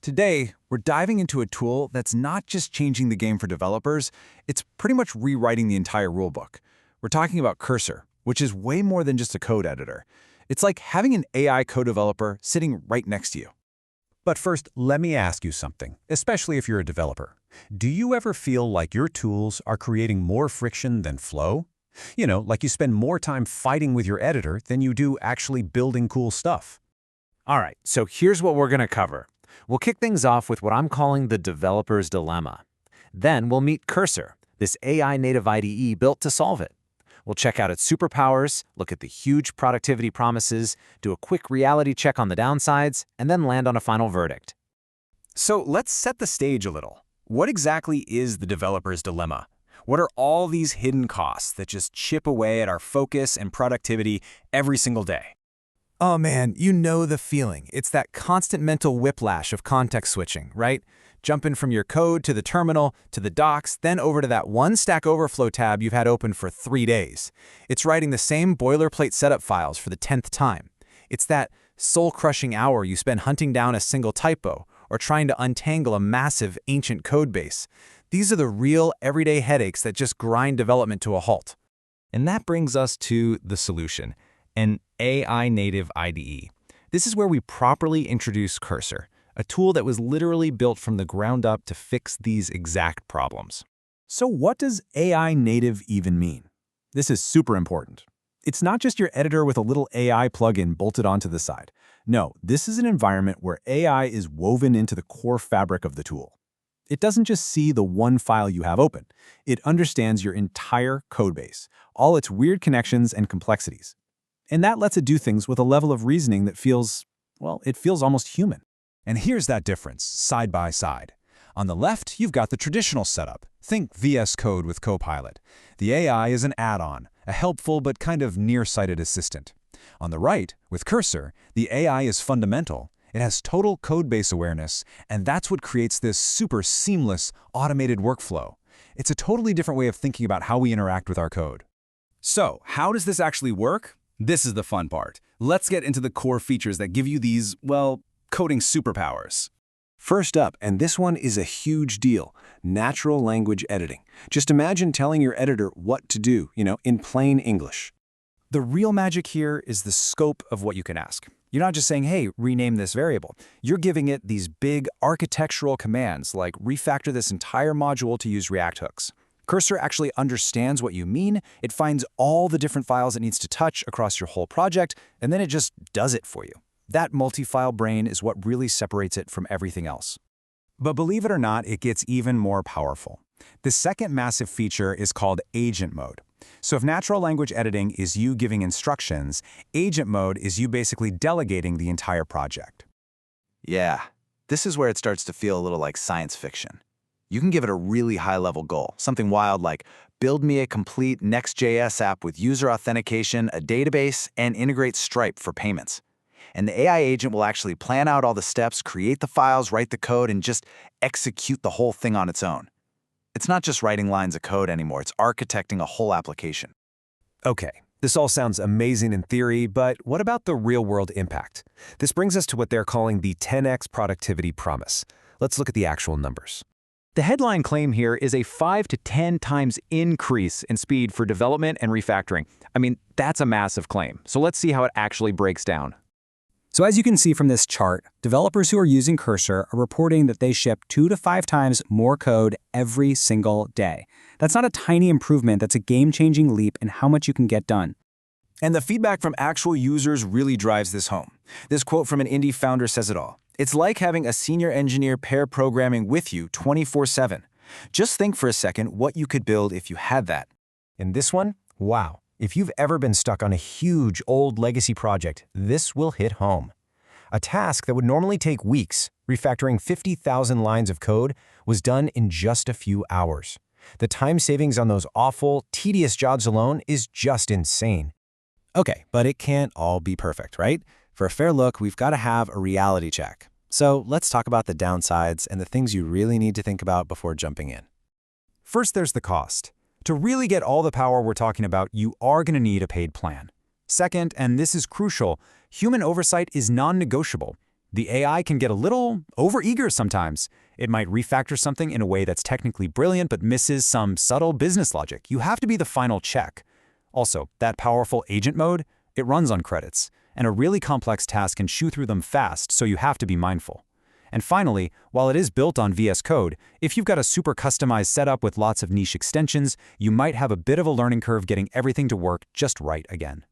Today, we're diving into a tool that's not just changing the game for developers, it's pretty much rewriting the entire rulebook. We're talking about Cursor, which is way more than just a code editor. It's like having an AI code developer sitting right next to you. But first, let me ask you something, especially if you're a developer. Do you ever feel like your tools are creating more friction than flow? You know, like you spend more time fighting with your editor than you do actually building cool stuff. All right, so here's what we're going to cover. We'll kick things off with what I'm calling the developer's dilemma. Then we'll meet Cursor, this AI native IDE built to solve it. We'll check out its superpowers, look at the huge productivity promises, do a quick reality check on the downsides, and then land on a final verdict. So let's set the stage a little. What exactly is the developer's dilemma? What are all these hidden costs that just chip away at our focus and productivity every single day? Oh man, you know the feeling. It's that constant mental whiplash of context switching, right? Jumping from your code to the terminal, to the docs, then over to that one Stack Overflow tab you've had open for 3 days. It's writing the same boilerplate setup files for the 10th time. It's that soul-crushing hour you spend hunting down a single typo or trying to untangle a massive ancient code base. These are the real everyday headaches that just grind development to a halt. And that brings us to the solution, an AI native IDE. This is where we properly introduce Cursor, a tool that was literally built from the ground up to fix these exact problems. So what does AI native even mean? This is super important. It's not just your editor with a little AI plugin bolted onto the side. No, this is an environment where AI is woven into the core fabric of the tool. It doesn't just see the one file you have open. It understands your entire codebase, all its weird connections and complexities. And that lets it do things with a level of reasoning that feels, well, it feels almost human. And here's that difference, side by side. On the left, you've got the traditional setup. Think VS Code with Copilot. The AI is an add-on, a helpful but kind of nearsighted assistant. On the right, with Cursor, the AI is fundamental. It has total code-base awareness, and that's what creates this super seamless, automated workflow. It's a totally different way of thinking about how we interact with our code. So, how does this actually work? This is the fun part. Let's get into the core features that give you these, well, coding superpowers. First up, and this one is a huge deal, natural language editing. Just imagine telling your editor what to do, in plain English. The real magic here is the scope of what you can ask. You're not just saying, hey, rename this variable. You're giving it these big architectural commands like refactor this entire module to use React hooks. Cursor actually understands what you mean. It finds all the different files it needs to touch across your whole project, and then it just does it for you. That multi-file brain is what really separates it from everything else. But believe it or not, it gets even more powerful. The second massive feature is called agent mode. So if natural language editing is you giving instructions, agent mode is you basically delegating the entire project. Yeah, this is where it starts to feel a little like science fiction. You can give it a really high-level goal, something wild like, build me a complete Next.js app with user authentication, a database, and integrate Stripe for payments. And the AI agent will actually plan out all the steps, create the files, write the code, and just execute the whole thing on its own. It's not just writing lines of code anymore, it's architecting a whole application. Okay, this all sounds amazing in theory, but what about the real-world impact? This brings us to what they're calling the 10x productivity promise. Let's look at the actual numbers. The headline claim here is a 5 to 10 times increase in speed for development and refactoring. I mean, that's a massive claim. So let's see how it actually breaks down. So as you can see from this chart, developers who are using Cursor are reporting that they ship 2 to 5 times more code every single day. That's not a tiny improvement, that's a game-changing leap in how much you can get done. And the feedback from actual users really drives this home. This quote from an indie founder says it all. It's like having a senior engineer pair programming with you 24/7. Just think for a second what you could build if you had that. In this one, wow. If you've ever been stuck on a huge old legacy project, this will hit home. A task that would normally take weeks, refactoring 50,000 lines of code, was done in just a few hours. The time savings on those awful, tedious jobs alone is just insane. Okay, but it can't all be perfect, right? For a fair look, we've got to have a reality check. So let's talk about the downsides and the things you really need to think about before jumping in. First, there's the cost. To really get all the power we're talking about, you are going to need a paid plan. Second, and this is crucial, human oversight is non-negotiable. The AI can get a little overeager sometimes. It might refactor something in a way that's technically brilliant but misses some subtle business logic. You have to be the final check. Also, that powerful agent mode, it runs on credits, and a really complex task can chew through them fast, so you have to be mindful. And finally, while it is built on VS Code, if you've got a super customized setup with lots of niche extensions, you might have a bit of a learning curve getting everything to work just right again.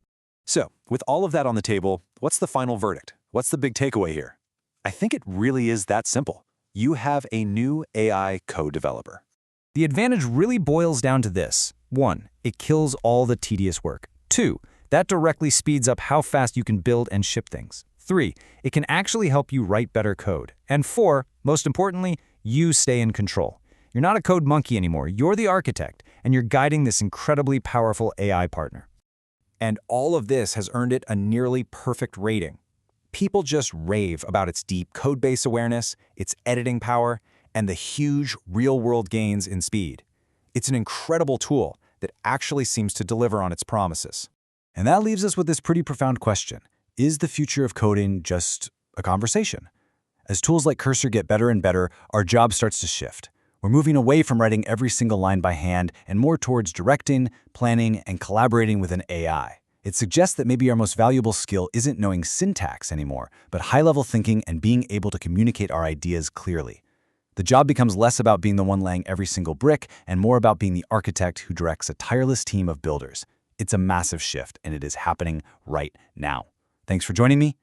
So, with all of that on the table, what's the final verdict? What's the big takeaway here? I think it really is that simple. You have a new AI code developer. The advantage really boils down to this. 1. It kills all the tedious work. 2. That directly speeds up how fast you can build and ship things. 3. It can actually help you write better code. And 4, most importantly, you stay in control. You're not a code monkey anymore. You're the architect, and you're guiding this incredibly powerful AI partner. And all of this has earned it a nearly perfect rating. People just rave about its deep codebase awareness, its editing power, and the huge real-world gains in speed. It's an incredible tool that actually seems to deliver on its promises. And that leaves us with this pretty profound question. Is the future of coding just a conversation? As tools like Cursor get better and better, our job starts to shift. We're moving away from writing every single line by hand and more towards directing, planning, and collaborating with an AI. It suggests that maybe our most valuable skill isn't knowing syntax anymore, but high-level thinking and being able to communicate our ideas clearly. The job becomes less about being the one laying every single brick and more about being the architect who directs a tireless team of builders. It's a massive shift, and it is happening right now. Thanks for joining me.